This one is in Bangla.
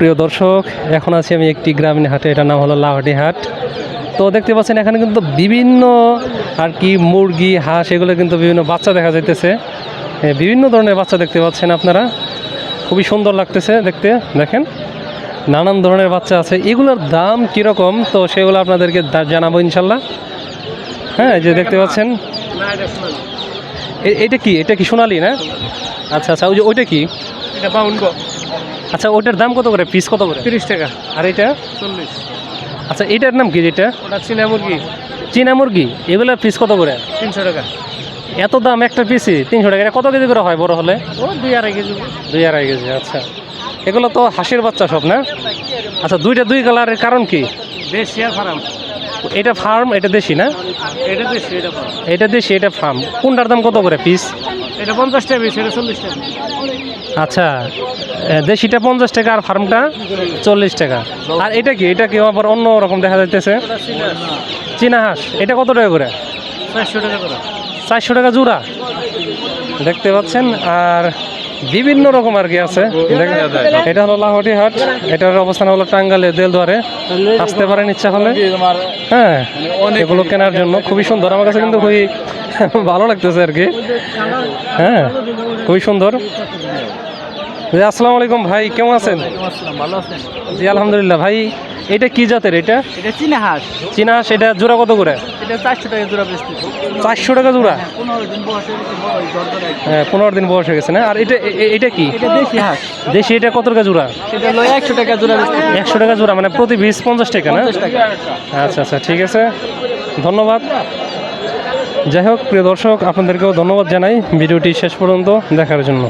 প্রিয় দর্শক, এখন আছি আমি একটি গ্রামীণ হাটে, এটার নাম হলো লাউহাটি হাট। তো দেখতে পাচ্ছেন এখানে কিন্তু বিভিন্ন আর কি মুরগি, হাঁস, এগুলো কিন্তু বিভিন্ন বাচ্চা দেখা যাইতেছে। বিভিন্ন ধরনের বাচ্চা দেখতে পাচ্ছেন আপনারা, খুবই সুন্দর লাগতেছে দেখতে। দেখেন নানান ধরনের বাচ্চা আছে, এগুলোর দাম কীরকম তো সেগুলো আপনাদেরকে জানাবো ইনশাল্লাহ। হ্যাঁ, যে দেখতে পাচ্ছেন এটা কি সোনালি না? আচ্ছা আচ্ছা, ওইটা কি? এটা পাউন্ড। আচ্ছা, ওইটার দাম কত করে, পিস কত করে? 30 টাকা। আর এটা 40। আচ্ছা, এটার নাম কি? এটা ওটা চীনা মুরগি, চীনা মুরগি, এগুলোর পিস কত করে? 300 টাকা। এত দাম একটা পিসি 300 টাকা? এটা কত কেজি করে হয় বড় হলে? ও 2-2.5 কেজি। 2-2.5 কেজি। আচ্ছা, এগুলো তো হাঁসের বাচ্চা সব না? আচ্ছা, দুই কালারের কারণ কি? দেশি আর ফার্ম। এটা ফার্ম, এটা দেশি না? এটা দেশি, এটা ফার্ম। এটা দেশি, এটা ফার্ম। কোনটার দাম কত করে পিস? এটা 50 টাকা পিস, এটা 40 টাকা। আচ্ছা, দেশিটা 50 টাকা আর ফার্মটা 40 টাকা। আর এটা কি? এটা কি আবার অন্য রকম দেখা যাইতেছে? ওটা চীনা। চীনা হাঁস, এটা কত টাকা করে? 400 টাকা করে। 400 টাকা জোড়া দেখতে পাচ্ছেন। আর বিভিন্ন রকম আর কি আছে। এটা হলো লাউহাটি হাট, এটার অবস্থান হলো টাঙ্গাইলের দেলদুয়ারে। আসতে পারেন ইচ্ছা হলে। হ্যাঁ, এগুলো কেনার জন্য খুবই সুন্দর, আমার কাছে কিন্তু খুবই ভালো লাগতেছে আর কি। হ্যাঁ, খুবই সুন্দর। জি, আসসালামু আলাইকুম ভাই, কেমন আছেন? ভালো আছেন? জি আলহামদুলিল্লাহ। ভাই, এটা কি জাতের? এটা এটা চীনা হাঁস। চীনা হাঁস, এটা জোড়া কত করে? এটা 400 টাকা জোড়া বেচতে। 400 টাকা জোড়া? 15 দিন বয়সে বড় দরকার। হ্যাঁ, 15 দিন বয়স হয়ে গেছে না? আর এটা কি? এটা দেশি হাঁস। দেশি, এটা কত টাকা জোড়া? এটা হলো 100 টাকা জোড়া বেচতে। 100 টাকা জোড়া, মানে প্রতি পিস 50 টাকা না? 50 টাকা। আচ্ছা আচ্ছা, ঠিক আছে, ধন্যবাদ। যাই হোক প্রিয় দর্শক, আপনাদেরকেও ধন্যবাদ জানাই ভিডিওটি শেষ পর্যন্ত দেখার জন্য।